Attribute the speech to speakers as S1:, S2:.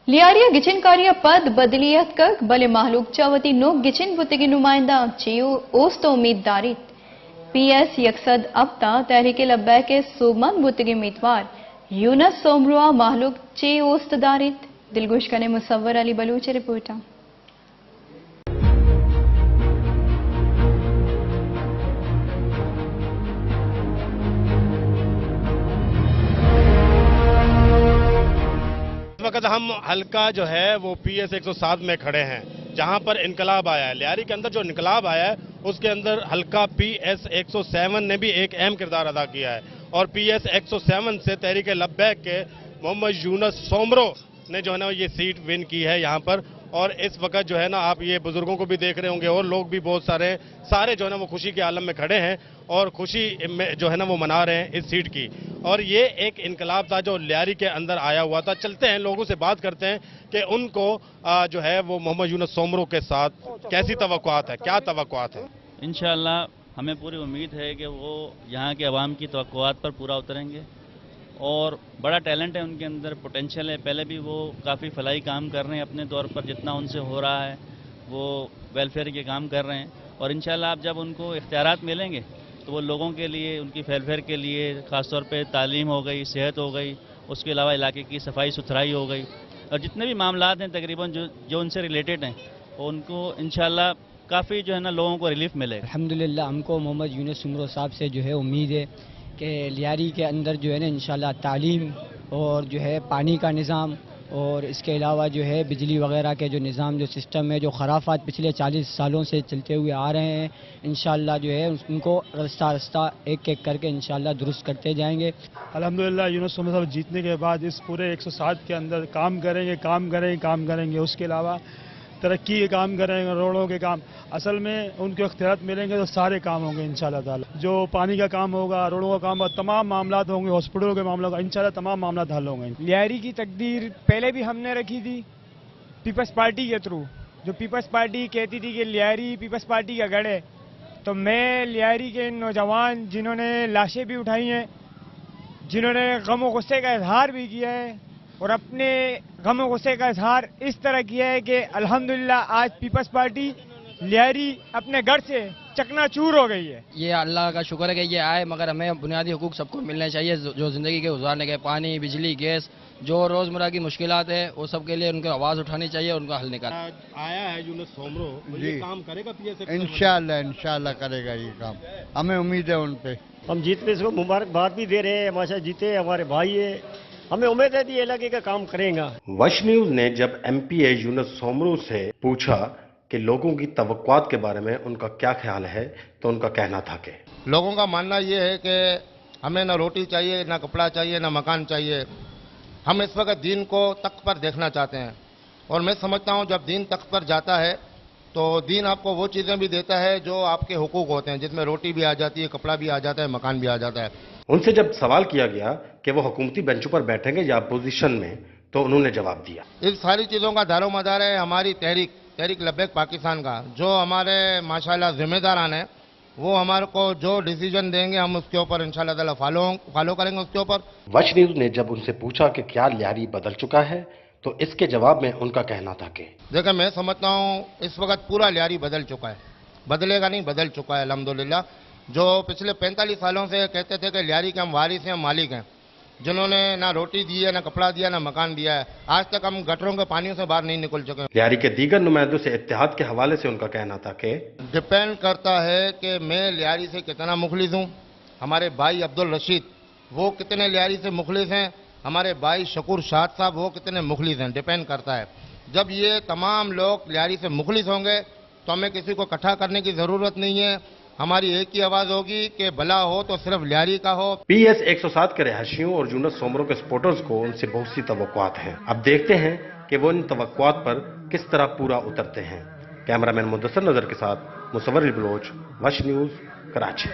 S1: लियारिया गिचन कार्य पद बदलियत कक बले महलूक चावती नो गिचन बुतगी नुमाइंदा चियो ओस्तो उम्मीददारी पीएस यकसद अबता तहरीक लब्बैक के सोमन बुतगी उम्मीदवार यूनस सोमरुआ महलूक चे ओस्तदारित दिलगोश कने मुसव्वर अली बलूच रिपोर्टा।
S2: इस वक्त हम हल्का जो है वो पीएस 107 में खड़े हैं, जहां पर इनकलाब आया है। लियारी के अंदर जो इनकलाब आया है उसके अंदर हल्का पीएस 107 ने भी एक अहम किरदार अदा किया है और पीएस 107 से तहरीक लब्बैक के मोहम्मद यूनस सोमरो ने जो है ना ये सीट विन की है यहाँ पर। और इस वक्त जो है ना आप ये बुजुर्गों को भी देख रहे होंगे और लोग भी बहुत सारे जो है ना वो खुशी के आलम में खड़े हैं और खुशी में जो है ना वो मना रहे हैं इस सीट की। और ये एक इनकलाब था जो लियारी के अंदर आया हुआ था। चलते हैं लोगों से बात करते हैं कि उनको जो है वो मोहम्मद यूनस सोमरो के साथ कैसी तवक्कुआत है, क्या तवक्कुआत है।
S3: इंशाअल्लाह हमें पूरी उम्मीद है कि वो यहाँ के अवाम की तवक्कुआत पर पूरा उतरेंगे और बड़ा टैलेंट है उनके अंदर, पोटेंशियल है। पहले भी वो काफ़ी फलाई काम कर रहे हैं अपने तौर पर, जितना उनसे हो रहा है वो वेलफेयर के काम कर रहे हैं और इंशाअल्लाह आप जब उनको इख्तियारात मिलेंगे तो वो लोगों के लिए, उनकी वेलफेयर के लिए, ख़ासतौर पे तालीम हो गई, सेहत हो गई, उसके अलावा इलाके की सफाई सुथराई हो गई और जितने भी मामलात हैं तकरीबन जो उनसे रिलेटेड हैं उनको इंशाअल्लाह काफ़ी जो है ना लोगों को रिलीफ मिलेगा।
S4: अल्हम्दुलिल्लाह हमको मोहम्मद यूनस सोमरो साहब से जो है उम्मीद है कि लियारी के अंदर जो है ना इंशाअल्लाह तालीम और जो है पानी का निज़ाम और इसके अलावा जो है बिजली वगैरह के जो निज़ाम, जो सिस्टम है, जो खराफात पिछले 40 सालों से चलते हुए आ रहे हैं, इंशाअल्लाह जो है उनको रास्ता एक एक करके इंशाअल्लाह दुरुस्त करते जाएंगे।
S5: अल्हम्दुलिल्लाह यूनस सोमरो साहब जीतने के बाद इस पूरे 107 के अंदर काम करेंगे। उसके अलावा तरक्की के काम करेंगे, रोडों के काम। असल में उनको इख्तियार मिलेंगे तो सारे काम होंगे इंशाअल्लाह ताला। जो पानी का काम होगा, रोडों का काम होगा, तमाम मामलात होंगे, हॉस्पिटलों के मामला होगा, इंशाअल्लाह तमाम मामलात हल होंगे।
S6: लियारी की तकदीर पहले भी हमने रखी थी पीपल्स पार्टी के थ्रू, जो पीपल्स पार्टी कहती थी कि लियारी पीपल्स पार्टी का गढ़ है। तो मैं लियारी के नौजवान जिन्होंने लाशें भी उठाई हैं, जिन्होंने गम और गुस्से का इजहार भी किया है और अपने गम और गुस्से का इजहार इस तरह किया है कि अल्हम्दुलिल्लाह आज पीपल्स पार्टी लियारी अपने घर से चकनाचूर हो गई है।
S7: ये अल्लाह का शुक्र है कि ये आए, मगर हमें बुनियादी हुकूक सबको मिलने चाहिए जो ज़िंदगी के गुजारने के, पानी, बिजली, गैस, जो रोज़मर्रा की मुश्किलात है वो सब के लिए उनको आवाज़ उठानी चाहिए, उनका हल निकालना।
S2: आया है यूनस सोमरो, ये काम करेगा पीएस?
S8: इंशाअल्लाह करेगा ये काम, हमें उम्मीद है उन पे।
S9: हम जीतने से मुबारकबाद भी दे रहे हैं, माशा जीते हमारे भाई है, हमें उम्मीद है कि ये इलाके का काम करेगा।
S2: वश न्यूज ने जब एमपीए यूनस सोमरो से पूछा कि लोगों की तवक्कुआत के बारे में उनका क्या ख्याल है तो उनका कहना था कि
S10: लोगों का मानना ये है कि हमें ना रोटी चाहिए, ना कपड़ा चाहिए, ना मकान चाहिए। हम इस वक्त दीन को तख्त पर देखना चाहते हैं और मैं समझता हूँ जब दीन तख्त पर जाता है तो दीन आपको वो चीज़ें भी देता है जो आपके हुकूक होते हैं, जिसमें रोटी भी आ जाती है, कपड़ा भी आ जाता है, मकान भी आ जाता है।
S2: उनसे जब सवाल किया गया कि वो हुकूमती बेंचों पर बैठेंगे या अपोजिशन में, तो उन्होंने जवाब दिया,
S10: इन सारी चीज़ों का दारोमदार है हमारी तहरीक लब्बैक पाकिस्तान का। जो हमारे माशाल्लाह जिम्मेदारान हैं वो हमारे को जो डिसीजन देंगे हम उसके ऊपर इंशाल्लाह ताला फॉलो करेंगे उसके ऊपर।
S2: वश न्यूज ने जब उनसे पूछा कि क्या लियारी बदल चुका है तो इसके जवाब में उनका कहना था कि
S10: देखिए मैं समझता हूँ इस वक्त पूरा लियारी बदल चुका है, बदलेगा नहीं, बदल चुका है अल्हम्दुलिल्लाह। जो पिछले 45 सालों से कहते थे कि लियारी के हम वारिस हैं, हम मालिक हैं, जिन्होंने ना रोटी दी है, ना कपड़ा दिया, ना मकान दिया है, आज तक हम गटरों के पानियों से बाहर नहीं निकल चुके।
S2: लियारी के दीगर नुमाइंदों से इत्तेहाद के हवाले से उनका कहना था कि
S10: डिपेंड करता है कि मैं लियारी से कितना मुखलिस हूँ, हमारे भाई अब्दुल रशीद वो कितने लियारी से मुखलिस हैं, हमारे भाई शकूर शाद साहब वो कितने मुखलिस हैं, डिपेंड करता है। जब ये तमाम लोग लियारी से मुखलिस होंगे तो हमें किसी को इकट्ठा करने की ज़रूरत नहीं है, हमारी एक ही आवाज़ होगी कि भला हो तो सिर्फ लियारी का हो।
S2: पीएस 107 के रहायशियों और यूनस सोमरो के सपोर्टर्स को उनसे बहुत सी तवक्कुआत हैं। अब देखते हैं कि वो इन तवक्कुआत पर किस तरह पूरा उतरते हैं। कैमरामैन मुदस्सिर नजर के साथ मुसव्वर अली बलोच, वश न्यूज, कराची।